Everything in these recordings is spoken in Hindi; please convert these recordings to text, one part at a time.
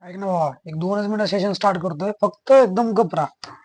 ऐक ना बाबा, एक 2च मिनिटं सेशन स्टार्ट करतोय, फक्त एकदम गप राहा.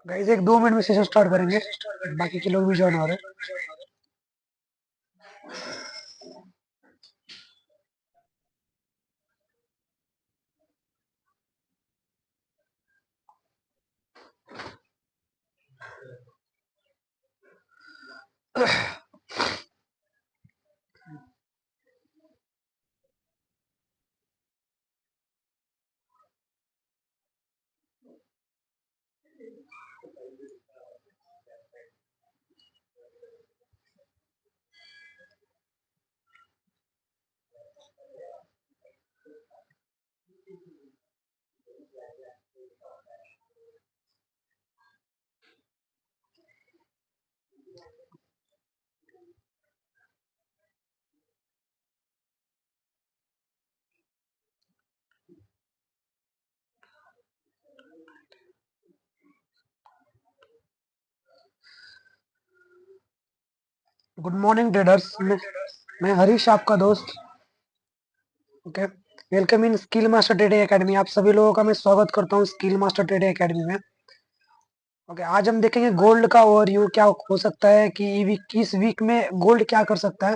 गाइस, एक 2 मिनट में सेशन स्टार्ट करेंगे, बाकी के लोग भी ज्वाइन हो रहे हैं. Good morning traders. मैं हरीश, आपका दोस्त. Okay, welcome in skill master trading academy. आप सभी लोगों का मैं स्वागत करता हूँ स्किल मास्टर ट्रेडिंग एकेडमी में. ओके, आज हम देखेंगे गोल्ड का ओवरव्यू क्या हो सकता है कि इस वीक में गोल्ड क्या कर सकता है.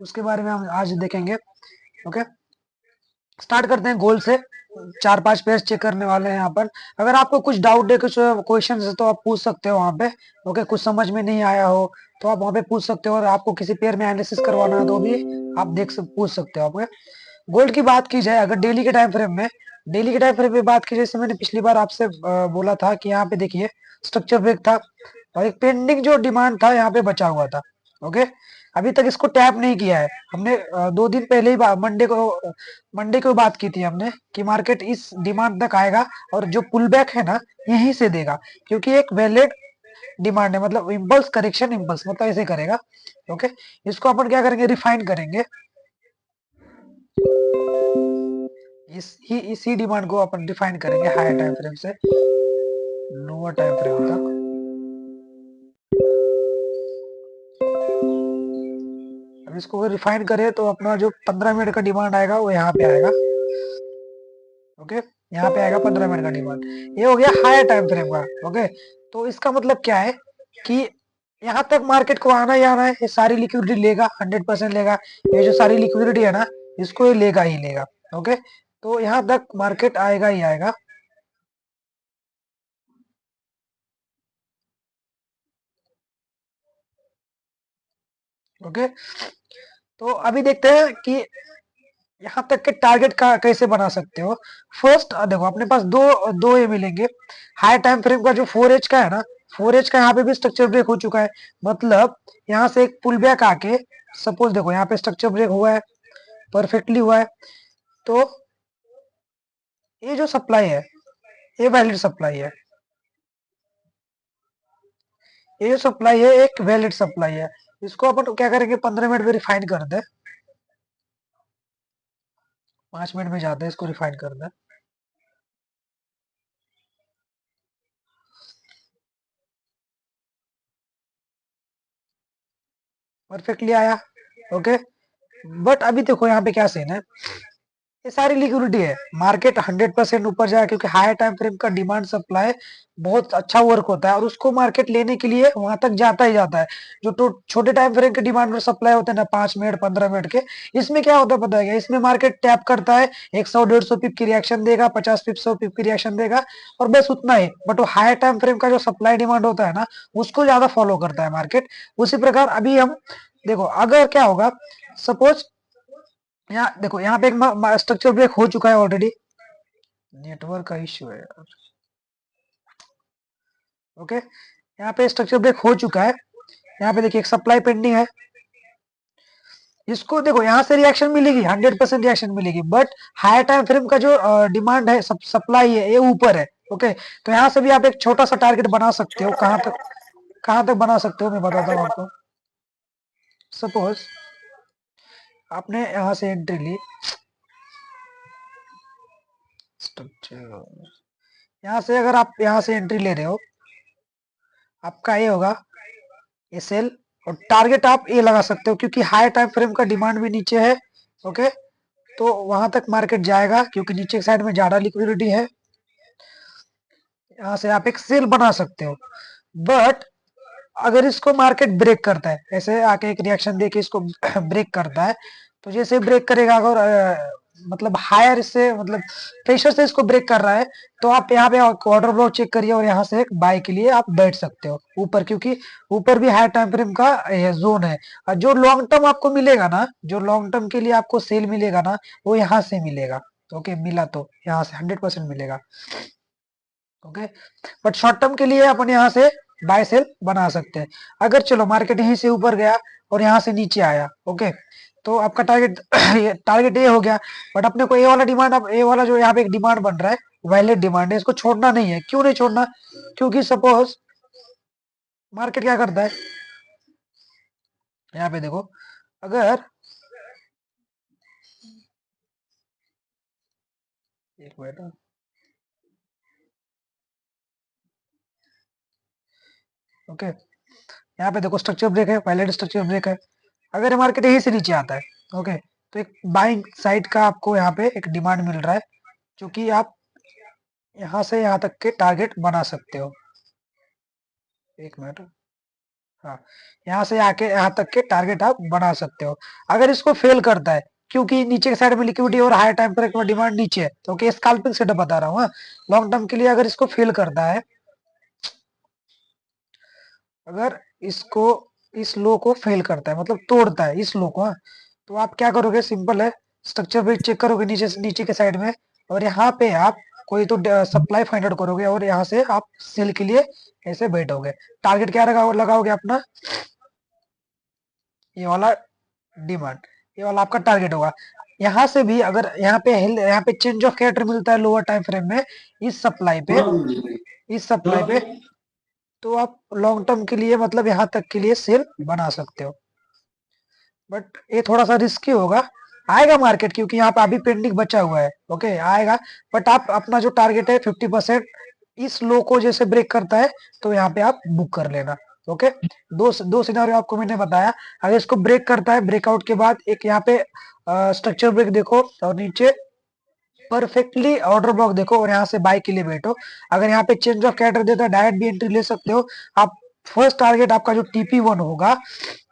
उसके बारे में हम आज देखेंगे। ओके, स्टार्ट करते हैं गोल से। 4-5 पेज चेक करने वाले हैं यहाँ पर। अगर आपको कुछ डाउट है, कुछ क्वेश्चन है, तो आप पूछ सकते हो वहाँ पे। ओके, कुछ समझ में नहीं आया हो तो आप वहाँ पे पूछ सकते हो, और आपको किसी पेयर में एनालिसिस करवाना है तो भी आप पूछ सकते हो। ओके, गोल्ड की बात की जाए अगर डेली के टाइम फ्रेम में, डेली के टाइम फ्रेम में बात की जाए, जैसे मैंने पिछली बार आपसे बोला था कि यहाँ पे देखिए स्ट्रक्चर ब्रेक था और एक पेंडिंग जो डिमांड था यहाँ पे बचा हुआ था। ओके, अभी तक इसको टैप नहीं किया है हमने। 2 दिन पहले ही मंडे को बात की थी हमने कि मार्केट इस डिमांड तक आएगा और जो पुल बैक है ना यहीं से देगा, क्योंकि एक वैलिड डिमांड है, मतलब इम्पल्स करेक्शन, इम्पल्स मतलब ऐसे करेगा। ओके, इसको अपन क्या करेंगे, रिफाइन करेंगे। इसी डिमांड को अपन डिफाइन करेंगे हायर टाइम फ्रेम से लोअर टाइम फ्रेम तक। अब इसको रिफाइन करें तो अपना जो 15 मिनट का डिमांड आएगा वो यहाँ पे आएगा। ओके, यहाँ पे आएगा 15 मिनट का डिमांड। ये हो गया हायर टाइम फ्रेम का। ओके, तो इसका मतलब क्या है कि यहाँ तक मार्केट को आना ही आना है, ये सारी लिक्विडिटी लेगा, 100% लेगा। ये जो सारी लिक्विडिटी है ना इसको ये लेगा ही लेगा। ओके, तो यहाँ तक मार्केट आएगा ही आएगा। ओके, तो अभी देखते हैं कि यहाँ तक के टारगेट का कैसे बना सकते हो। फर्स्ट देखो, अपने पास दो दो ये मिलेंगे। हाई टाइम फ्रेम का जो 4H का है ना, 4H का यहाँ पे भी स्ट्रक्चर ब्रेक हो चुका है, मतलब यहाँ से एक पुल बैक आके, सपोज देखो यहाँ पे स्ट्रक्चर ब्रेक हुआ है, परफेक्टली हुआ है। तो ये जो सप्लाई है ये वैलिड सप्लाई है, ये जो सप्लाई है एक वैलिड सप्लाई है। इसको अपन क्या करेंगे, 15 मिनट में रिफाइन कर दे। 5 मिनट में जाते हैं, इसको रिफाइन कर दे। परफेक्टली आया। ओके, बट अभी देखो यहाँ पे क्या सीन है, ये सारी लिक्विडिटी है, मार्केट 100% ऊपर जाए, क्योंकि हायर टाइम फ्रेम का डिमांड सप्लाई बहुत अच्छा वर्क होता है और उसको मार्केट लेने के लिए वहां तक जाता ही जाता है। जो तो छोटे टाइम फ्रेम के डिमांड और सप्लाई होते हैं ना, 5 मिनट 15 मिनट के, इसमें क्या होता है पता है क्या, इसमें मार्केट टैप करता है, 100-150 पिप की रिएक्शन देगा, 50 पिप 100 पिप की रिएक्शन देगा, और बस उतना ही। बट वो हायर टाइम फ्रेम का जो सप्लाई डिमांड होता है ना उसको ज्यादा फॉलो करता है मार्केट। उसी प्रकार अभी हम देखो, अगर क्या होगा, सपोज यहाँ देखो, यहाँ पे एक स्ट्रक्चर ब्रेक हो चुका है ऑलरेडी। नेटवर्क का इश्यू है यार। ओके, यहाँ पे स्ट्रक्चर ब्रेक हो चुका है। यहाँ पे देखिए एक सप्लाई पेंडिंग है, इसको देखो यहाँ से रिएक्शन मिलेगी, 100% रिएक्शन मिलेगी, बट हायर टाइम फ्रेम का जो डिमांड है, सप्लाई है, ये ऊपर है। ओके, तो यहाँ से भी आप एक छोटा सा टारगेट बना सकते हो। कहाँ तक बना सकते हो मैं बताता हूँ आपको। सपोज आपने यहाँ से एंट्री ली, स्ट्रक्चर, यहाँ से अगर आप यहाँ से एंट्री ले रहे हो, आपका ये होगा ये सेल, और टारगेट आप ये लगा सकते हो, क्योंकि हाई टाइम फ्रेम का डिमांड भी नीचे है। ओके, तो वहां तक मार्केट जाएगा, क्योंकि नीचे की साइड में ज्यादा लिक्विडिटी है। यहाँ से आप एक सेल बना सकते हो। बट अगर इसको मार्केट ब्रेक करता है, ऐसे आके एक रिएक्शन देके इसको ब्रेक करता है, तो जैसे ब्रेक करेगा, अगर मतलब हायर से, मतलब प्रेशर से इसको ब्रेक कर रहा है, तो आप यहाँ पे ऑर्डर ब्लॉक चेक करिए और यहाँ से एक बाय के लिए आप बैठ सकते हो ऊपर, क्योंकि ऊपर भी हाई टाइम फ्रेम का जोन है। और जो लॉन्ग टर्म आपको मिलेगा ना, जो लॉन्ग टर्म के लिए आपको सेल मिलेगा ना, वो यहाँ से मिलेगा। ओके, मिला तो यहाँ से 100% मिलेगा। ओके, बट शॉर्ट टर्म के लिए अपन यहाँ से बाय सेल बना सकते हैं। अगर चलो मार्केट यहीं से ऊपर गया और यहाँ से नीचे आया, ओके, तो आपका टारगेट टारगेट ये हो गया। बट अपने को ये वाला डिमांड, अब ये वाला जो यहाँ पे एक डिमांड बन रहा है, वैलिड डिमांड है, इसको छोड़ना नहीं है। क्यों नहीं छोड़ना, क्योंकि सपोज मार्केट क्या करता है, यहाँ पे देखो, अगर एक मिनट, ओके, यहाँ पे देखो स्ट्रक्चर ब्रेक है, वैलिड स्ट्रक्चर ब्रेक है। अगर मार्केट यहीं से नीचे आता है, ओके, तो एक बाइंग साइड का आपको यहाँ पे एक डिमांड मिल रहा है, जो कि आप यहाँ से यहाँ तक के टारगेट बना सकते हो। एक मिनट, हाँ, यहाँ से आके यहाँ तक के टारगेट आप बना सकते हो। अगर इसको फेल करता है, क्योंकि नीचे के साइड में लिक्विडिटी और हाई टाइम पर डिमांड नीचे है, तो ओके स्कैल्पिंग सेटअप बता रहा हूँ। लॉन्ग टर्म के लिए अगर इसको फेल करता है, अगर इसको इस लो को फेल करता है मतलब तोड़ता है इस लो को, हाँ, तो आप क्या करोगे, सिंपल है, स्ट्रक्चर पे चेक करोगे नीचे से नीचे के साइड में, और यहाँ पे आप कोई तो सप्लाई फाइंड आउट करोगे और यहाँ से आप सेल के लिए ऐसे बैठोगे। टारगेट क्या लगाओगे अपना, ये वाला डिमांड, ये वाला आपका टारगेट होगा। यहाँ से भी अगर यहाँ पे चेंज ऑफ कैरेक्टर मिलता है लोअर टाइम फ्रेम में इस सप्लाई पे, इस सप्लाई पे, तो आप लॉन्ग टर्म के लिए मतलब यहाँ तक के लिए सेल बना सकते हो। बट ये थोड़ा सा रिस्की होगा, आएगा मार्केट क्योंकि यहाँ पे अभी पेंडिंग बचा हुआ है, ओके आएगा। बट आप अपना जो टारगेट है 50% इस लो को जैसे ब्रेक करता है तो यहाँ पे आप बुक कर लेना। ओके, दो सिनारियो आपको मैंने बताया। अगर इसको ब्रेक करता है, ब्रेकआउट के बाद एक यहाँ पे स्ट्रक्चर ब्रेक देखो और नीचे परफेक्टली ऑर्डर ब्लॉक देखो और यहाँ से बाय के लिए बैठो। अगर यहाँ पे चेंज ऑफ कैरेक्टर देता है डायरेक्ट भी एंट्री ले सकते हो आप। फर्स्ट टारगेट आपका जो TP1 होगा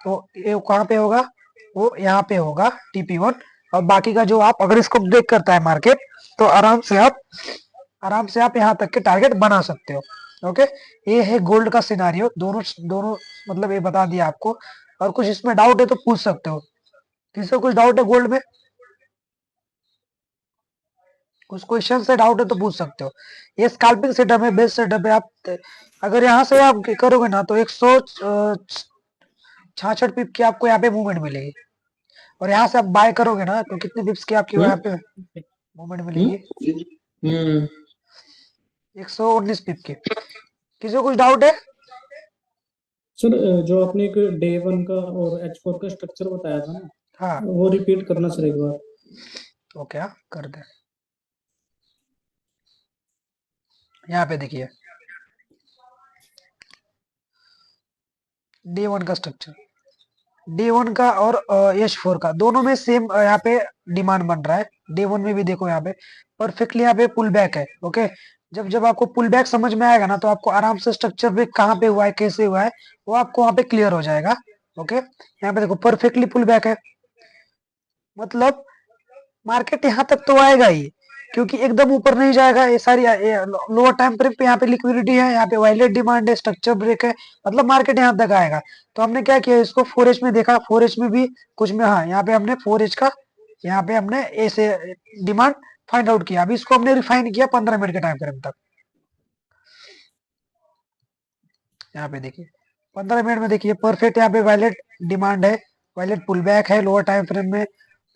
तो ये कहाँ पे होगा, वो यहाँ पे होगा TP1। और बाकी का जो आप अगर इसको ब्रेक करता है मार्केट तो आराम से आप यहाँ तक के टारगेट बना सकते हो। ओके, ये है गोल्ड का सिनारियो, दोनों दोनों मतलब ये बता दिया आपको। और कुछ इसमें डाउट है तो पूछ सकते हो, किसी को कुछ डाउट है गोल्ड में, कुछ क्वेश्चन से डाउट है तो पूछ सकते हो। ये स्कैल्पिंग सेटअप है, बेस्ट सेटअप है। आप अगर यहाँ से आप करोगे ना तो 166 पिप की आपको यहाँ पे मूवमेंट मिलेगी, और यहाँ से आप बाय करोगे ना तो कितने पिप्स की आपकी यहाँ पे मूवमेंट मिलेगी, 119 पिप की। किसी को कुछ डाउट है? सर जो आपने एक डे वन का और H4 का स्ट्रक्चर बताया था ना, हाँ, वो रिपीट करना सर एक बार। तो क्या कर दे, यहाँ पे देखिए D1 का स्ट्रक्चर, D1 का और H4 का दोनों में सेम यहाँ पे डिमांड बन रहा है। D1 में भी देखो यहाँ पे परफेक्टली यहाँ पे पुल बैक है। ओके, जब जब आपको पुल बैक समझ में आएगा ना तो आपको आराम से स्ट्रक्चर ब्रेक कहाँ पे हुआ है कैसे हुआ है वो आपको वहां पे क्लियर हो जाएगा। ओके, यहाँ पे देखो परफेक्टली पुल बैक है, मतलब मार्केट यहाँ तक तो आएगा ही, क्योंकि एकदम ऊपर नहीं जाएगा। ये सारी लोअर टाइम फ्रेम पे यहाँ पे लिक्विडिटी है, यहाँ पे वायलेट डिमांड है, स्ट्रक्चर ब्रेक है, मतलब मार्केट यहाँ तक आएगा। तो हमने क्या किया, इसको 4H में देखा, 4H में भी कुछ में, हाँ यहाँ पे हमने 4H का यहाँ पे हमने ऐसे डिमांड फाइंड आउट किया। अभी इसको हमने रिफाइन किया 15 मिनट के टाइम फ्रेम तक। यहाँ पे देखिए 15 मिनट में देखिए परफेक्ट यहाँ पे वायलेट डिमांड है, वायलेट पुल बैक है लोअर टाइम फ्रेम में,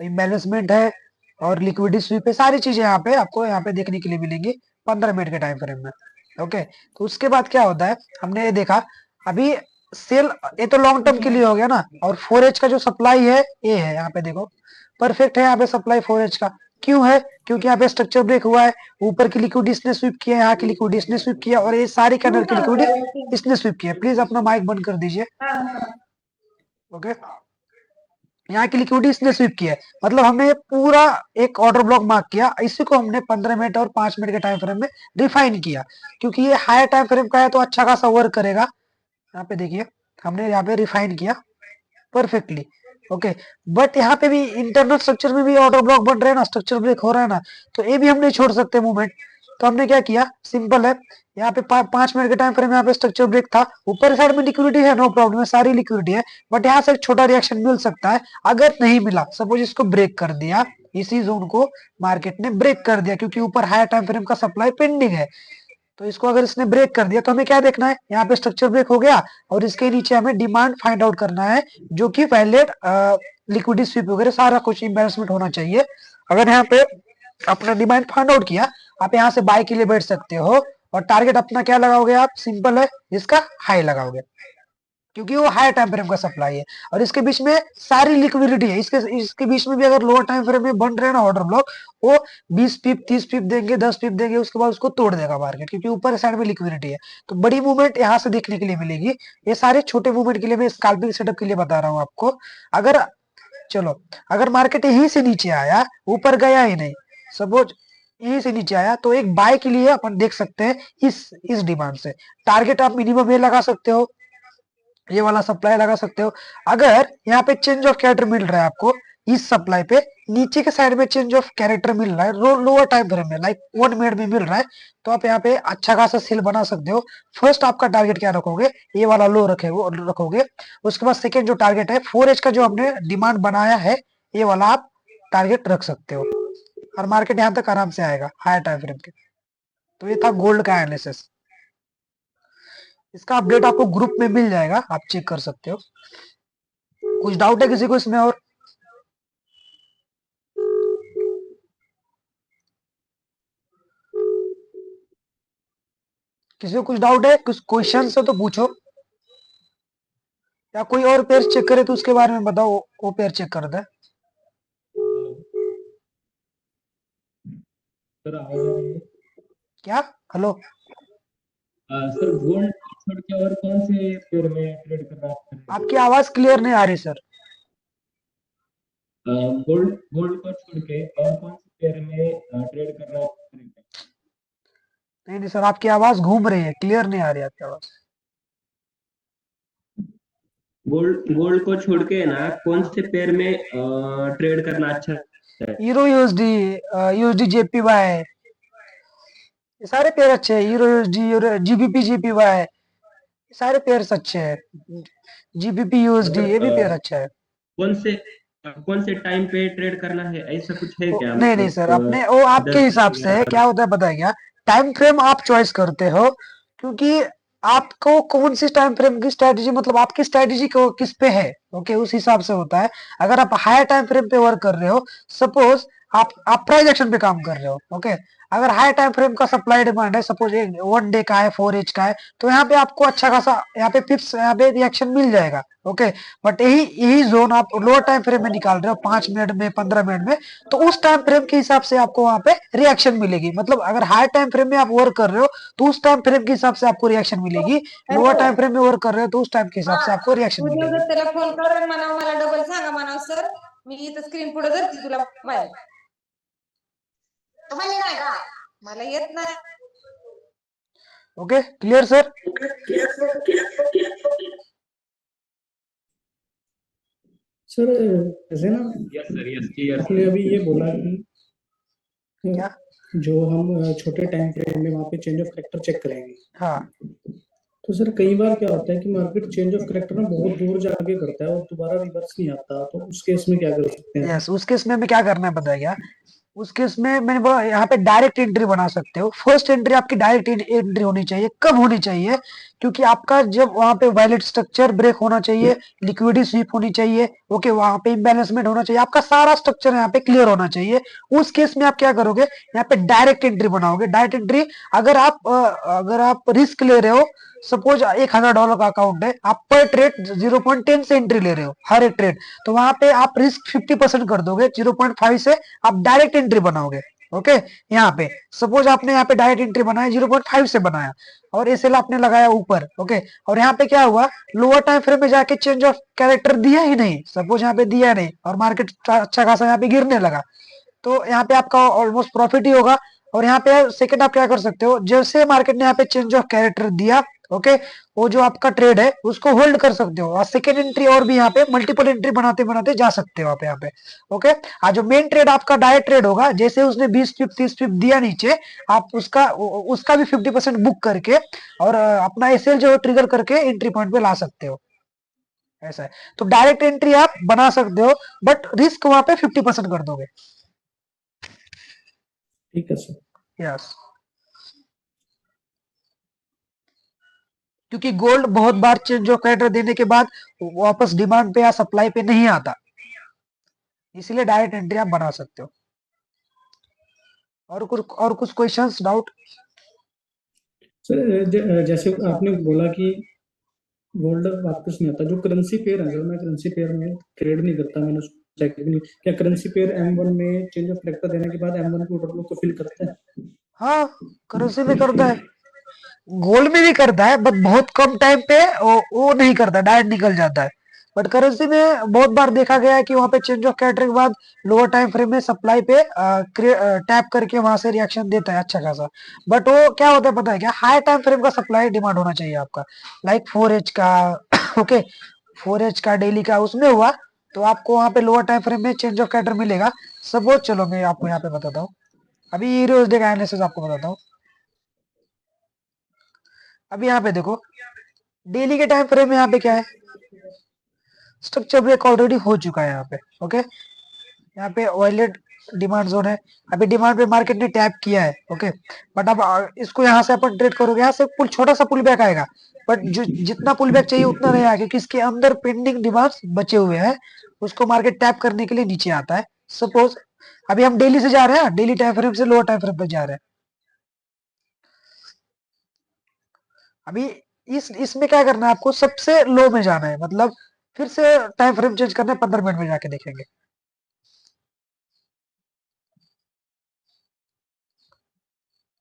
इम्बैलेंसमेंट है और लिक्विडिटी स्वीप है। सारी चीजें यहाँ पे आपको यहाँ पे देखने के लिए मिलेंगी 15 मिनट के टाइम फ्रेम में। ओके, तो उसके बाद क्या होता है, हमने ये देखा अभी सेल, ये तो लॉन्ग टर्म के लिए हो गया ना। और 4H का जो सप्लाई है ये है, यहाँ पे देखो परफेक्ट है यहाँ पे सप्लाई 4H का। क्यों है, क्योंकि यहाँ पे स्ट्रक्चर ब्रेक हुआ है, ऊपर की लिक्विडिटी इसने स्वीप किया, यहाँ की लिक्विडिटी इसने स्वीप किया, और ये सारी कैंडल की लिक्विडिटी इसने स्वीप किया। प्लीज अपना माइक बंद कर दीजिए। ओके, यहाँ की लिक्विडिटी इसने स्वीप किया है, मतलब हमने पूरा एक ऑर्डर ब्लॉक मार्क किया, इसी को हमने 15 मिनट और 5 मिनट के टाइम फ्रेम में रिफाइन किया, क्योंकि ये हायर टाइम फ्रेम का है तो अच्छा खासा वर्क करेगा। यहाँ पे देखिए हमने यहाँ पे रिफाइन किया परफेक्टली। ओके, बट यहाँ पे भी इंटरनल स्ट्रक्चर में भी ऑर्डर ब्लॉक बन रहे हैं ना, स्ट्रक्चर ब्रेक हो रहा है ना, तो ये भी हम नहीं छोड़ सकते मूवमेंट। तो हमने क्या किया, सिंपल है, यहाँ पे 5 मिनट के टाइम फ्रेम यहाँ पे स्ट्रक्चर ब्रेक था, ऊपर साइड में लिक्विडिटी है, नो प्रॉब्लम है, सारी लिक्विडिटी है, बट यहाँ से एक छोटा रिएक्शन मिल सकता है। अगर नहीं मिला, सपोज इसको ब्रेक कर दिया, इसी जोन को मार्केट ने ब्रेक कर दिया, क्योंकि ऊपर हायर टाइम फ्रेम का सप्लाई पेंडिंग है, तो इसको अगर इसने ब्रेक कर दिया तो हमें क्या देखना है, यहाँ पे स्ट्रक्चर ब्रेक हो गया और इसके नीचे हमें डिमांड फाइंड आउट करना है, जो कि वैलिड लिक्विडिटी स्वीप वगैरह सारा कुछ इम्बैलेंसमेंट होना चाहिए। अगर यहाँ पे अपना डिमांड फाइंड आउट किया, आप यहाँ से बाय के लिए बैठ सकते हो, और टारगेट अपना क्या लगाओगे आप, सिंपल है, इसका हाई लगाओगे, क्योंकि वो हायर टाइम फ्रेम का सप्लाई है और इसके बीच में सारी लिक्विडिटी है। इसके बीच में भी अगर लोअर टाइम फ्रेम में बन रहे हैं ना ऑर्डर ब्लॉक, वो 20 पिप 30 पिप देंगे, 10 पिप देंगे, उसके बाद उसको तोड़ देगा मार्केट, क्योंकि ऊपर साइड में लिक्विडिटी है। तो बड़ी मूवमेंट यहाँ से देखने के लिए मिलेगी। ये सारे छोटे मूवमेंट के लिए मैं स्कैल्पिंग सेटअप के लिए बता रहा हूँ आपको। अगर चलो अगर मार्केट यहीं से नीचे आया, ऊपर गया ही नहीं, सपोज यहीं से नीचे आया, तो एक बाय के लिए अपन देख सकते हैं इस डिमांड से टारगेट आप मिनिमम ये लगा सकते हो, ये वाला सप्लाई लगा सकते हो। अगर यहाँ पे चेंज ऑफ कैरेक्टर मिल रहा है आपको इस सप्लाई पे, नीचे के साइड में चेंज ऑफ कैरेक्टर मिल रहा है लोअर टाइम फ्रेम में, लाइक 1 मिनट में मिल रहा है, तो आप यहाँ पे अच्छा खासा सेल बना सकते हो। फर्स्ट आपका टारगेट क्या रखोगे, ये वाला लो रखोगे। उसके बाद सेकेंड जो टारगेट है 4H का जो हमने डिमांड बनाया है, ये वाला आप टारगेट रख सकते हो, और मार्केट यहाँ तक आराम से आएगा हायर टाइम फ्रेम के। तो ये था गोल्ड का एनालिसिस। इसका अपडेट आपको ग्रुप में मिल जाएगा, आप चेक कर सकते हो। कुछ डाउट है किसी को इसमें और? किसी को कुछ डाउट है, कुछ क्वेश्चन है तो पूछो, या कोई और पेयर चेक करे तो उसके बारे में बताओ, वो पेयर चेक कर दे। सर आवाज आ रही है? क्या? हेलो? सर गोल्ड छोड़ के और कौन से पेयर में ट्रेड कर रहा है? आपकी आवाज क्लियर नहीं आ रही सर। गोल्ड गोल्ड को छोड़ के और कौन से पेयर में ट्रेड कर रहा है? नहीं नहीं सर, आपकी आवाज घूम रही है, क्लियर नहीं आ रही आपकी आवाज। गोल्ड गोल्ड को छोड़ के ना कौन से पेयर में ट्रेड करना अच्छा है? यूरो यूएसडी, यूएसडी जेपीवाई, ये सारे पेयर अच्छे हैं। यूरो यूएसडी, जीबीपी जेपीवाई, सारे पेयर्स अच्छे हैं। जीबीपी यूएसडी ये भी पेयर अच्छा है। कौन से टाइम पे ट्रेड करना है, ऐसा कुछ है क्या? नहीं नहीं सर, अपने वो आपके 10 हिसाब से है, क्या होता है पता है क्या, टाइम फ्रेम आप चॉइस करते हो, क्योंकि आपको कौन सी टाइम फ्रेम की स्ट्रेटजी, मतलब आपकी स्ट्रेटजी को किस पे है, ओके, उस हिसाब से होता है। अगर आप हायर टाइम फ्रेम पे वर्क कर रहे हो, सपोज आप प्राइस एक्शन पे काम कर रहे हो, ओके, अगर हाई टाइम फ्रेम का सप्लाई डिमांड है, सपोज 1 डे का है, 4H का है, तो यहाँ पे आपको अच्छा खासा यहाँ पे फिक्स यहाँ पे रिएक्शन मिल जाएगा, ओके। बट यही यही जोन आप लोअर टाइम फ्रेम में निकाल रहे हो, 5 मिनट में, 15 मिनट में, तो उस टाइम फ्रेम के हिसाब से आपको वहां पे रिएक्शन मिलेगी। मतलब अगर हाई टाइम फ्रेम में आप वर्क कर रहे हो तो उस टाइम फ्रेम के हिसाब से आपको रिएक्शन मिलेगी, लोअर टाइम फ्रेम में वर्क कर रहे हो तो उस टाइम के हिसाब से आपको रिएक्शन उद्या मिलेगी। त्याला फोन कर आणि म्हणावं मला डबल सांगा म्हणावं सर, मी इथं स्क्रीन पुढे धरते तुला माहिती. तुम्हाला नाही का? मला येत नाही. Okay, clear sir? सर जैसे ना, यस सर, यस क्लियर। आपने अभी ये बोला कि क्या? जो हम छोटे टाइम फ्रेम में वहाँ पे चेंज ऑफ कैरेक्टर चेक करेंगे, हाँ, तो सर कई बार क्या होता है कि मार्केट चेंज ऑफ कैरेक्टर ना बहुत दूर जाके करता है और दोबारा रिवर्स नहीं आता, तो उस केस में क्या कर सकते हैं? यस, उस केस में हमें क्या करना है पता है क्या, उस केस में मैंने बोला यहाँ पे डायरेक्ट एंट्री बना सकते हो। फर्स्ट एंट्री आपकी डायरेक्ट एंट्री होनी चाहिए। कब होनी चाहिए? क्योंकि आपका जब वहां पे वायलेट स्ट्रक्चर ब्रेक होना चाहिए, लिक्विडिटी स्वीप होनी चाहिए, ओके, वहां पे इम्बैलेंसमेंट होना चाहिए, आपका सारा स्ट्रक्चर यहाँ पे क्लियर होना चाहिए। उस केस में आप क्या करोगे, यहाँ पे डायरेक्ट एंट्री बनाओगे। डायरेक्ट एंट्री, अगर आप रिस्क ले रहे हो, सपोज $1,000 का अकाउंट है, आप पर ट्रेड 0.10 से एंट्री ले रहे हो हर एक ट्रेड, तो वहां पे आप रिस्क 50% कर दोगे, 0.5 से आप डायरेक्ट एंट्री बनाओगे, ओके। यहाँ पे सपोज आपने यहाँ पे डायरेक्ट एंट्री बनाया, 0.5 से बनाया, और एसएल आपने लगाया ऊपर, ओके, और यहाँ पे क्या हुआ, लोअर टाइम फ्रेम में जाके चेंज ऑफ कैरेक्टर दिया ही नहीं, सपोज यहाँ पे दिया नहीं, और मार्केट अच्छा खासा यहाँ पे गिरने लगा, तो यहाँ पे आपका ऑलमोस्ट प्रॉफिट ही होगा। और यहाँ पे सेकंड आप क्या कर सकते हो, जैसे मार्केट ने यहाँ पे चेंज ऑफ कैरेक्टर दिया, ओके, वो जो आपका ट्रेड है उसको होल्ड कर सकते हो, और सेकंड एंट्री और भी यहाँ पे मल्टीपल एंट्री बनाते बनाते जा सकते हो आप यहाँ पे, ओके। आज जो मेन ट्रेड आपका डायरेक्ट ट्रेड होगा, जैसे उसने 20 पिप 30 पिप दिया नीचे, आप उसका उसका भी 50% बुक करके और अपना एसएल जो ट्रिगर करके एंट्री पॉइंट पे ला सकते हो, ऐसा है। तो डायरेक्ट एंट्री आप बना सकते हो, बट रिस्क वहां पे 50% कर दोगे। ठीक है सर। यस, क्योंकि गोल्ड बहुत बार चेंज ऑफ कैरेक्टर देने के बाद वापस डिमांड पे या सप्लाई पे नहीं आता, इसलिए डायरेक्ट एंट्री आप बना सकते हो। और कुछ क्वेश्चंस, डाउट? सर जैसे आपने बोला कि गोल्ड वापस नहीं आता, जो करेंसी पेयर है, मैं करेंसी पेयर में ट्रेड नहीं करता, मैंने चेक भी नहीं, क्या करेंसी पेयर M1 में चेंज ऑफ कैरेक्टर देने के बाद M1 के ऑर्डर को फिल करता है? हाँ, करेंसी में करता है, गोल्ड में भी करता है, बट बहुत कम टाइम पे वो नहीं करता, डायरेक्ट निकल जाता है। बट करेंसी में बहुत बार देखा गया है कि वहां पे चेंज ऑफ कैरेक्टर के बाद लोअर टाइम फ्रेम में सप्लाई पे टैप करके वहां से रिएक्शन देता है अच्छा खासा। बट वो क्या होता है पता है क्या, हाई टाइम फ्रेम का सप्लाई डिमांड होना चाहिए आपका, लाइक 4H का ओके 4H का डेली का उसमें हुआ तो आपको वहां पे लोअर टाइम फ्रेम में चेंज ऑफ कैरेक्टर मिलेगा। सपोज चलो मैं आपको यहाँ पे बताता हूँ, अभी यूएसडी का एनालिसिस आपको बताता हूँ। अभी यहाँ पे देखो डेली के टाइम फ्रेम में यहाँ पे क्या है, स्ट्रक्चर ब्रेक ऑलरेडी हो चुका है यहाँ पे। ओके यहाँ पे वायलेट डिमांड जोन है, अभी डिमांड पे मार्केट ने टैप किया है। ओके बट अब इसको यहाँ से अपन ट्रेड करोगे, यहाँ से पुल छोटा सा पुल बैक आएगा, बट जो जितना पुल बैक चाहिए उतना नहीं आएगा क्योंकि इसके अंदर पेंडिंग डिमांड्स बचे हुए हैं, उसको मार्केट टैप करने के लिए नीचे आता है। सपोज अभी हम डेली से जा रहे हैं, डेली टाइम फ्रेम से लोअर टाइम फ्रेम पे जा रहे हैं। अभी इसमें क्या करना है आपको, सबसे लो में जाना है, मतलब फिर से टाइम फ्रेम चेंज करना है, 15 मिनट में जाके देखेंगे।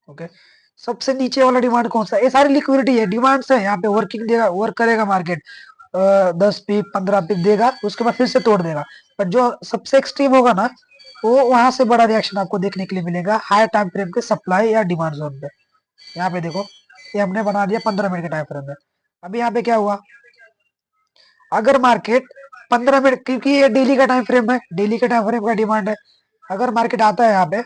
ओके सबसे नीचे वाला डिमांड कौन सा है, ये सारी लिक्विडिटी है, डिमांड है, यहाँ पे वर्किंग देगा, वर्क करेगा मार्केट, 10 पिप 15 पिप देगा, उसके बाद फिर से तोड़ देगा। बट जो सबसे एक्सट्रीम होगा ना, वो वहां से बड़ा रिएक्शन आपको देखने के लिए मिलेगा हायर टाइम फ्रेम के सप्लाई या डिमांड जोन पे। यहाँ पे देखो ये हमने बना दिया 15 मिनट के टाइम फ्रेम में। अभी यहाँ पे क्या हुआ, अगर मार्केट 15 मिनट, क्योंकि ये डेली का टाइम फ्रेम है, डेली के टाइम फ्रेम का डिमांड है, अगर मार्केट आता है यहाँ पे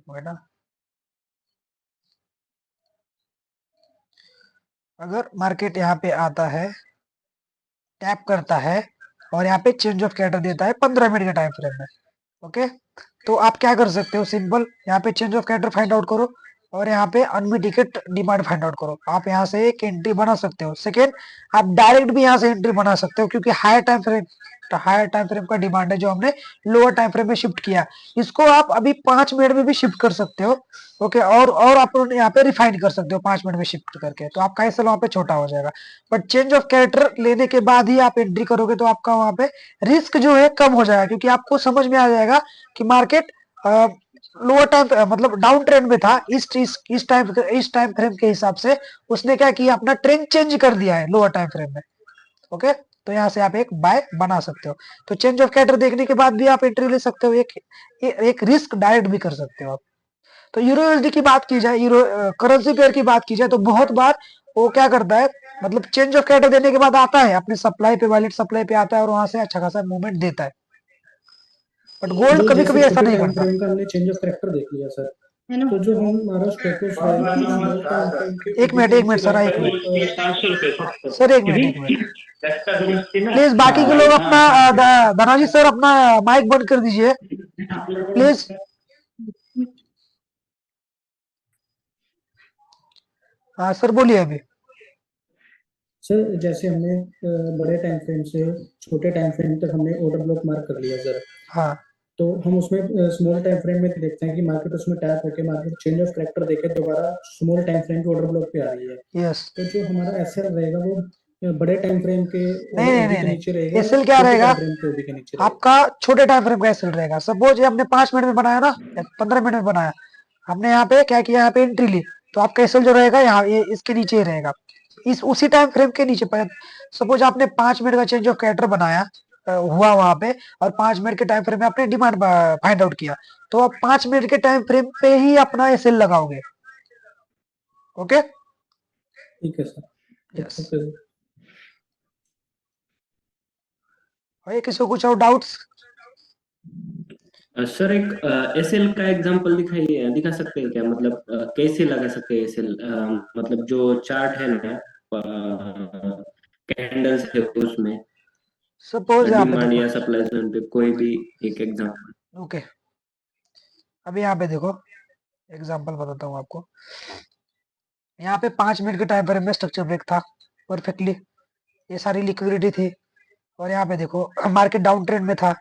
बेटा, अगर मार्केट यहाँ पे आता है, टैप करता है और यहाँ पे चेंज ऑफ कैरेक्टर देता है 15 मिनट के टाइम फ्रेम में। ओके तो आप क्या कर सकते हो, सिंपल यहाँ पे change of character find out करो और यहाँ पे अनमी टिकट डिमांड फाइंड आउट करो। आप यहाँ से एक एंट्री बना सकते हो। सेकेंड, आप डायरेक्ट भी यहाँ से एंट्री बना सकते हो क्योंकि हायर टाइम फ्रेम का डिमांड है जो हमने लोअर टाइम फ्रेम में शिफ्ट किया, इसको आप अभी 5 मिनट में भी शिफ्ट कर सकते हो। ओके और आप यहाँ पे रिफाइन कर सकते हो 5 मिनट में शिफ्ट करके, तो आपका एसएल वहाँ पे छोटा हो जाएगा। बट चेंज ऑफ कैरेक्टर लेने के बाद ही आप एंट्री करोगे तो आपका वहाँ पे रिस्क जो है कम हो जाएगा, क्योंकि आपको समझ में आ जाएगा कि मार्केट लोअर टाइम मतलब डाउन ट्रेंड में था, इस टाइम फ्रेम के हिसाब से उसने क्या किया, अपना ट्रेंड चेंज कर दिया है लोअर टाइम फ्रेम में। ओके तो यहाँ से आप एक बाय बना सकते हो। तो चेंज ऑफ कैरेक्टर देखने के बाद भी आप एंट्री ले सकते हो, एक रिस्क डायरेक्ट भी कर सकते हो आप। तो यूरो यूएसडी की बात की जाए, यूरो करेंसी पेयर की बात की जाए तो बहुत बार वो क्या करता है, मतलब चेंज ऑफ कैरेक्टर देने के बाद आता है अपने सप्लाई पे, वैलिड सप्लाई पे आता है और वहां से अच्छा खासा मूवमेंट देता है। बट गोल्ड जो कभी जैसे कभी ऐसा छोटे नहीं टाइम करता। फ्रेम का हमने चेंज ऑफ कैरेक्टर देख लिया सर, तो जो हमारा स्टेटस है कि स्मॉल टाइम फ्रेम के एक ऊपर मिनट के एक मिनट नीचे सर, रहे एक मिनट तो सर, एक मिनट एक मिनट प्लीज, बाकी के लोग अपना धनाजी सर अपना माइक बंद कर दीजिए प्लीज। हाँ सर बोलिए अभी। सर जैसे हमने बड़े टाइम फ्रेम से छोटे टाइम फ्रेम तक हमने ऑर्डर ब्लॉक मार्क कर लिया सर, हाँ तो हम उसमें स्मॉल टाइम फ्रेम में देखते हैं कि मार्केट उसमें टैप होकर मार्केट चेंज ऑफ कैरेक्टर देके दोबारा स्मॉल टाइम फ्रेम के ऑर्डर ब्लॉक पे आ रही है, यस, तो जो हमारा एसएल रहेगा वो बड़े टाइम फ्रेम के नहीं नहीं ओडी नहीं के नहीं, नीचे रहेगा या एसएल क्या छोटे रहेगा, टाइम फ्रेम के ओडी के नीचे रहेगा? आपका छोटे टाइम फ्रेम का एसएल रहेगा। सपोज ये हमने 5 मिनट में बनाया ना, या 15 मिनट में बनाया, हमने यहाँ पे क्या किया, यहाँ पे एंट्री ली, तो आपका एसएल जो रहेगा यहाँ ये इसके नीचे ही रहेगा, इस उसी टाइम फ्रेम के नीचे पर। सपोज आपने 5 मिनट का चेंज ऑफ कैरेक्टर बनाया हुआ वहां पे, और 5 मिनट के टाइम फ्रेम में आपने डिमांड फाइंड आउट किया, तो आप 5 मिनट के टाइम फ्रेम पे ही अपना एसएल लगाओगे। ओके ठीक है सर, यस, ओके। और किसी को कुछ और डाउट्स? सर एक एसएल का एग्जांपल दिखा सकते हैं क्या, मतलब कैसे लगा सकते हैं एसएल, मतलब जो चार्ट है ना, कैंडल्स है उसमें सपोज यहाँ पे डिमांड देखो, या सप्लाई जोन पे कोई भी एक एग्जांपल। ओके अभी यहाँ पे देखो एग्जांपल बताता हूँ आपको। यहाँ पे 5 मिनट के टाइम फ्रेम में स्ट्रक्चर ब्रेक था परफेक्टली, ये सारी लिक्विडिटी थी, और यहाँ पे देखो मार्केट डाउन ट्रेंड में था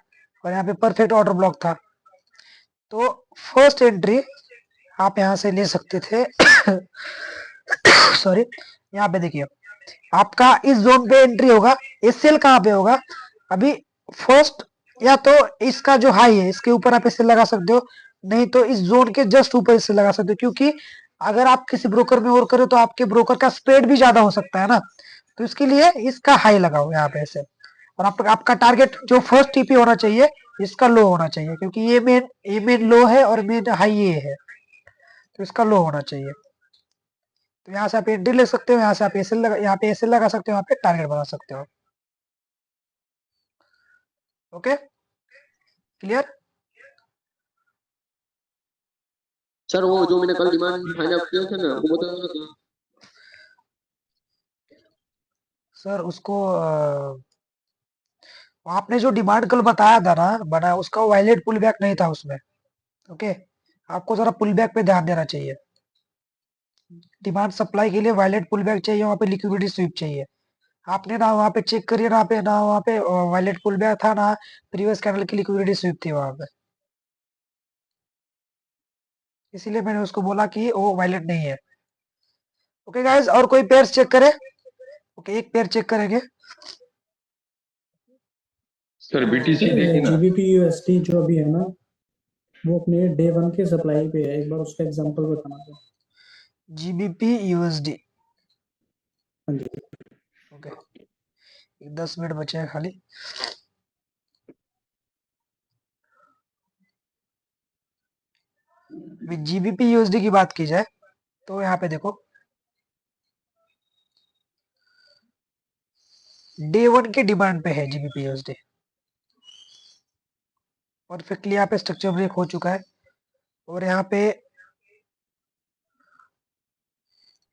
और यहाँ पे परफेक्ट ऑर्डर ब्लॉक था। तो फर्स्ट एंट्री आप यहाँ से ले सकते थे सॉरी, यहाँ पे देखिए आपका इस जोन पे एंट्री होगा, एसएल कहाँ पे होगा अभी, फर्स्ट या तो इसका जो हाई है इसके ऊपर आप एसएल लगा सकते हो, नहीं तो इस जोन के जस्ट ऊपर एसएल लगा सकते हो, क्योंकि अगर आप किसी ब्रोकर में और करो तो आपके ब्रोकर का स्प्रेड भी ज्यादा हो सकता है ना, तो इसके लिए इसका हाई लगाओ यहाँ पे ऐसे। और आपका टारगेट जो फर्स्ट टीपी होना चाहिए इसका लो होना चाहिए, क्योंकि ये मेन लो है और मेन हाई ये है, तो इसका लो होना चाहिए। तो यहाँ से आप एंट्री ले सकते हो, यहाँ से आप एसएल लगा, यहाँ पे एसएल लगा सकते हो, यहाँ पे टारगेट बना सकते हो। Okay, clear? सर वो जो मैंने कल डिमांड फाइंड आउट किया था ना वो बताओ ना। सर उसको आपने जो डिमांड कल बताया था ना बना, उसका वायलेट पुल बैक नहीं था उसमें। ओके, आपको जरा पुल बैक पे ध्यान देना चाहिए। डिमांड सप्लाई के लिए वायलेट पुल बैक चाहिए, वहाँ पे लिक्विडिटी स्वीप चाहिए। आपने ना वहाँ पे चेक करिए ना, पे ना वहाँ पे वायलेट पुल बैक था ना प्रीवियस कैंडल की लिक्विडिटी स्वीप थी वहाँ पे, इसीलिए मैंने उसको बोला कि वो वायलेट नहीं है। ओके गाइस, और कोई पेयर्स चेक करे? ओके, एक पेयर चेक करेंगे। सर बीटीसी देखिए ना। जीबीपी यूएसडी जो अभी है ना वो अपने डे 1 के सप्लाई पे है, एक बार उसका एग्जांपल बताना तो। जीबीपी यूएसडी, हाँ जी। ओके 10 मिनट बचे हैं खाली। जीबीपी यूएसडी की बात की जाए तो यहाँ पे देखो डे 1 के डिमांड पे है जीबीपी यूएसडी। परफेक्टली यहाँ पे स्ट्रक्चर ब्रेक हो चुका है, और यहाँ पे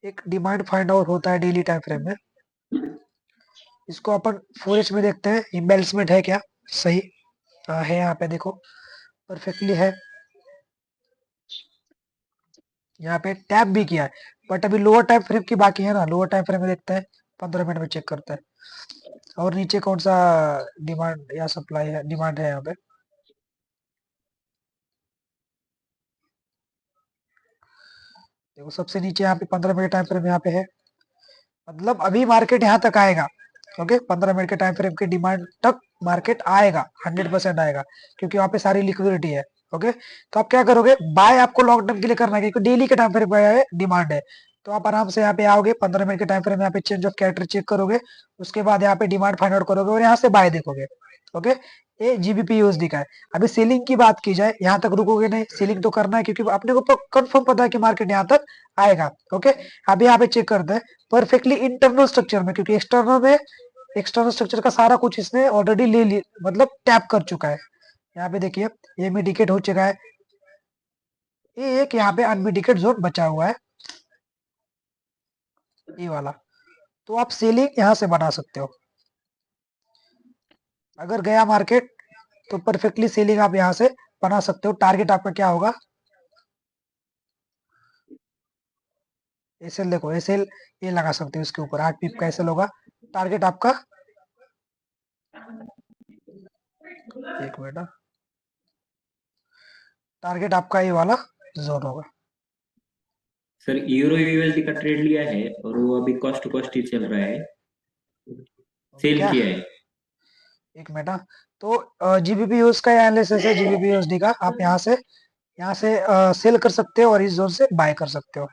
एक डिमांड फाइंड आउट होता है डेली टाइम फ्रेम में। इसको अपन 4H में देखते हैं, इम्बैलेंसमेंट है क्या? सही है, यहाँ पे देखो परफेक्टली है। यहाँ पे टैप भी किया है, बट अभी लोअर टाइम फ्रेम की बाकी है ना, लोअर टाइम फ्रेम में देखते हैं, 15 मिनट में चेक करते हैं। और नीचे कौन सा डिमांड या सप्लाई है? डिमांड है यहाँ पे, देखो सबसे नीचे यहाँ पे 15 मिनट टाइम फ्रेम यहाँ पे है, मतलब अभी मार्केट यहाँ तक आएगा। ओके, 15 मिनट के टाइम फ्रेम के डिमांड तक मार्केट आएगा, 100% आएगा, क्योंकि वहाँ पे सारी लिक्विडिटी है। ओके, तो आप क्या करोगे, बाय आपको लॉन्ग टर्म के लिए करना है, क्योंकि डेली के टाइम फ्रेम पे डिमांड है। तो आप आराम से यहाँ पे आओगे, 15 मिनट के टाइम फ्रेम यहाँ पे चेंज ऑफ कैरेक्टर चेक करोगे, उसके बाद यहाँ पे डिमांड फाइंड आउट करोगे और यहाँ से बाय देखोगे। ओके, ये जीबीपी यूएसडी का है। अभी सेलिंग की बात की जाए, यहाँ तक रुकोगे नहीं, सेलिंग तो करना है, क्योंकि अपने को कंफर्म पता है कि मार्केट यहाँ तक आएगा। ओके, अभी यहाँ पे चेक करते हैं परफेक्टली इंटरनल स्ट्रक्चर में, क्योंकि एक्सटर्नल स्ट्रक्चर का सारा कुछ इसने ऑलरेडी ले लिया, मतलब टैप कर चुका है। यहाँ पे देखिए ये मिडिकेट हो चुका है, ये एक यहाँ पे अनमिडिकेट जोन बचा हुआ है, ये वाला। तो आप सेलिंग यहाँ से बना सकते हो, अगर गया मार्केट तो परफेक्टली सेलिंग आप यहाँ से बना सकते हो। टारगेट आपका क्या होगा? एसएल देखो, एसएल ये लगा सकते हो, इसके ऊपर 8 पिप का एसएल होगा। टारगेट आपका, एक मिनट, टारगेट आपका ये वाला जोन होगा। सर यूरो यूएसडी का ट्रेड लिया है और वो अभी कॉस्ट टू कॉस्ट ही चल रहा है, सेल क्या? किया है। एक मिनट, तो जीबीपी यूएस का एनालिसिस है, जीबीपी यूएसडी का। आप यहाँ से सेल कर सकते हो और इस जोन से बाय कर सकते हो।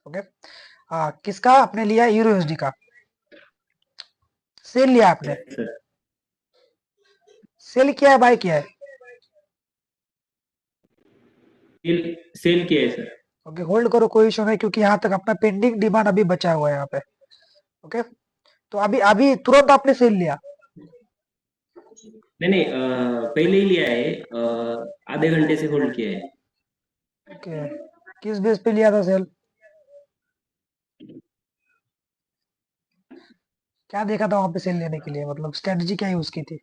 ओके, किसका आपने लिया? यूरो यूएसडी का सेल लिया आपने, सर सेल किया है बाय किया है? सेल किया है सर। ओके, होल्ड करो, कोई इशू नहीं, क्योंकि यहाँ तक अपना पेंडिंग डिमांड अभी बचा हुआ है यहाँ पे। ओके, तो अभी अभी तुरंत आपने सेल लिया? नहीं नहीं, पहले ही लिया है, आधे घंटे से होल्ड किया है। ओके, किस बेस पे लिया था सेल? क्या देखा था वहां पे सेल लेने के लिए, मतलब स्ट्रेटजी क्या यूज की थी?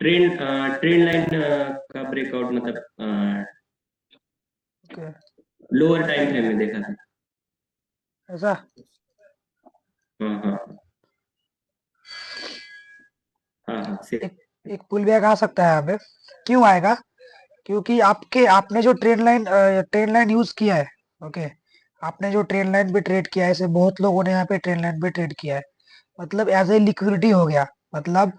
ट्रेंड लाइन का ब्रेकआउट, मतलब ओके, लोअर टाइम फ्रेम में देखा था। ऐसा? हाँ हाँ हाँ हाँ, एक पुल बैक आ सकता है यहाँ पे। क्यों आएगा? क्योंकि आपने जो ट्रेंड लाइन यूज किया है। ओके, आपने जो ट्रेंड लाइन पे ट्रेड किया है, ऐसे बहुत लोगों ने यहाँ पे ट्रेंड लाइन पे ट्रेड किया है, मतलब एज ए लिक्विडिटी हो गया। मतलब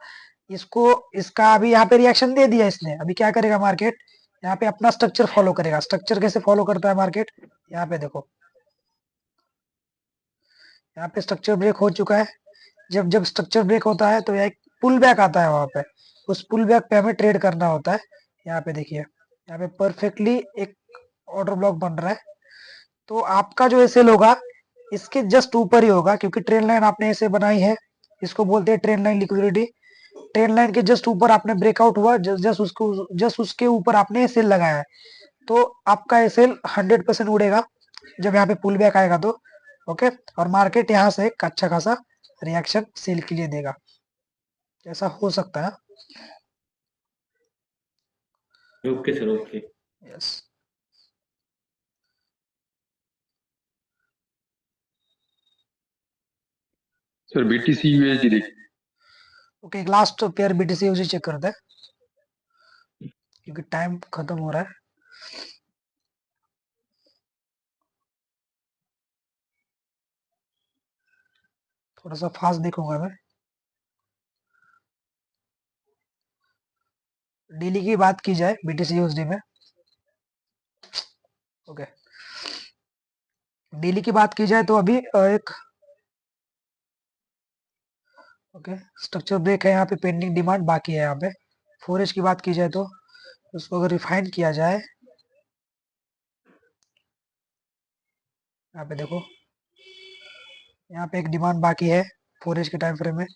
इसको इसका अभी यहाँ पे रिएक्शन दे दिया इसने, अभी क्या करेगा मार्केट? यहाँ पे अपना स्ट्रक्चर फॉलो करेगा। स्ट्रक्चर कैसे फॉलो करता है मार्केट, यहाँ पे देखो, यहाँ पे स्ट्रक्चर ब्रेक हो चुका है। जब जब स्ट्रक्चर ब्रेक होता है तो एक पुल बैक आता है वहां पे, उस पुल बैक पे हमें ट्रेड करना होता है। यहाँ पे देखिए, यहाँ पे परफेक्टली एक ऑर्डर ब्लॉक बन रहा है। तो आपका जो एसएल होगा इसके जस्ट ऊपर ही होगा, क्योंकि ट्रेन लाइन आपने ऐसे बनाई है, इसको बोलते हैं train line liquidity. Train line के जस्ट ऊपर आपने ब्रेकआउट हुआ, जस्ट उसके ऊपर आपने एसएल लगाया है, तो आपका एसएल 100% उड़ेगा जब यहाँ पे पुल बैक आएगा तो। ओके, और मार्केट यहाँ से एक अच्छा खासा रिएक्शन सेल के लिए देगा, ऐसा हो सकता है। Okay sir, okay. Yes, sir BTC USD देखिए। ओके, एक last pair BTC UG check करते हैं क्योंकि टाइम खत्म हो रहा है। थोड़ा सा फास्ट देखूंगा मैं। डेली की बात की जाए बीटीसी यूएसडी में, ओके, डेली की बात की जाए तो अभी एक ओके स्ट्रक्चर ब्रेक है, यहाँ पे पेंडिंग डिमांड बाकी है। यहाँ पे 4H की बात की जाए तो उसको अगर रिफाइन किया जाए, यहाँ पे देखो, यहाँ पे एक डिमांड बाकी है 4H के टाइम फ्रेम में,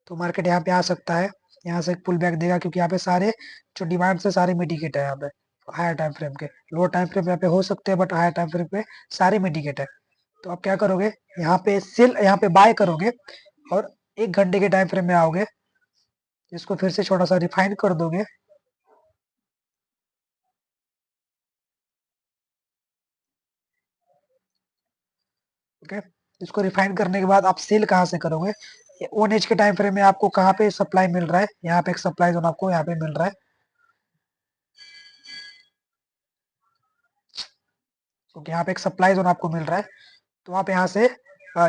तो मार्केट यहाँ पे आ सकता है। यहाँ से एक पुल बैक देगा क्योंकि यहाँ पे सारे जो डिमांड से सारे मिटिगेट है। यहाँ पे हायर टाइम फ्रेम के, लोअर टाइम फ्रेम यहाँ पे हो सकते हैं, बट हायर टाइम फ्रेम पे सारे मिटिगेट है। तो आप क्या करोगे, यहाँ पे सेल, यहाँ पे बाय करोगे और 1 घंटे के टाइम फ्रेम में आओगे, इसको फिर से छोटा सा रिफाइन कर दोगे। ओके, इसको रिफाइन करने के बाद आप सेल कहाँ से करोगे, 1H के टाइम फ्रेम में आपको कहाँ पे सप्लाई मिल रहा है, यहाँ पे एक सप्लाई जोन आपको यहाँ पे मिल रहा है। ओके, यहाँ पे एक सप्लाई जोन आपको मिल रहा है, तो आप यहाँ से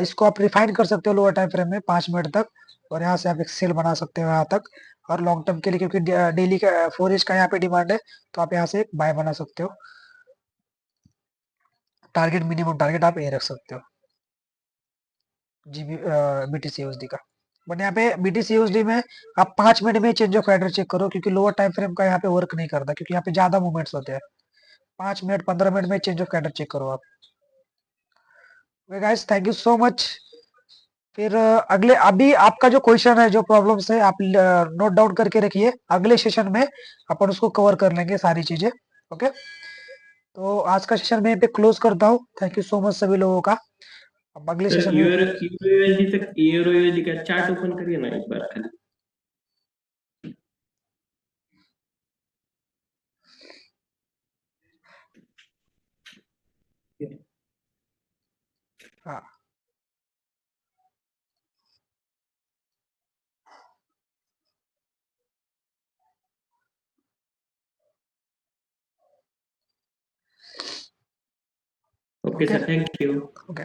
इसको आप रिफाइन कर सकते हो लोअर टाइम फ्रेम में 5 मिनट तक, और यहाँ से आप एक सेल बना सकते हो यहाँ तक। और लॉन्ग टर्म के लिए क्योंकि डेली का 4H का यहाँ पे डिमांड है, तो आप यहाँ से एक बाय बना सकते हो। टारगेट, मिनिमम टारगेट आप ये रख सकते हो जीबी बीटीसी यूएसडी का। बट यहाँ पे बीटीसी यूएसडी में आप 5 मिनट में चेंज ऑफ एड्रेस चेक करो, क्योंकि लोअर टाइम फ्रेम का यहाँ पे वर्क नहीं करता, क्योंकि यहाँ पे ज्यादा मूवमेंट्स होते हैं। 5 मिनट 15 मिनट में चेंज ऑफ एड्रेस चेक करो आप। Guys, thank you so much. फिर अगले, अभी आपका जो क्वेश्चन है, जो प्रॉब्लम्स है, आप नोट डाउन करके रखिए, अगले सेशन में अपन उसको कवर कर लेंगे सारी चीजें। ओके, तो आज का सेशन मैं यहाँ पे क्लोज करता हूँ। थैंक यू सो मच सभी लोगों का। अब अगले सर सेशन में यूरो यूएसडी का चार्ट ओपन करिए ना एक बार खाली। हाँ, okay sir, thank you. Okay,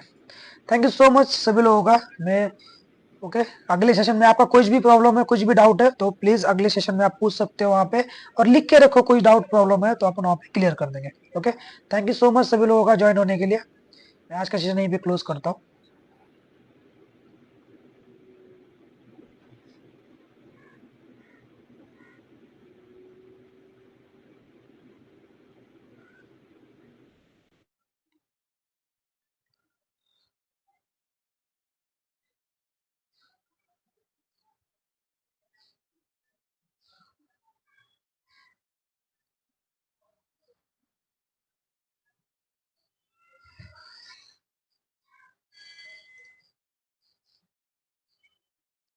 thank you so much सभी लोगों का। मैं ओके, अगले सेशन में आपका कुछ भी प्रॉब्लम है, कुछ भी डाउट है, तो प्लीज अगले सेशन में आप पूछ सकते हो वहां पे, और लिख के रखो कोई डाउट प्रॉब्लम है तो अपन वहां पे क्लियर कर देंगे। Okay, thank you so much सभी लोगों का ज्वाइन होने के लिए। मैं आज का सेशन यहीं पे क्लोज करता हूँ।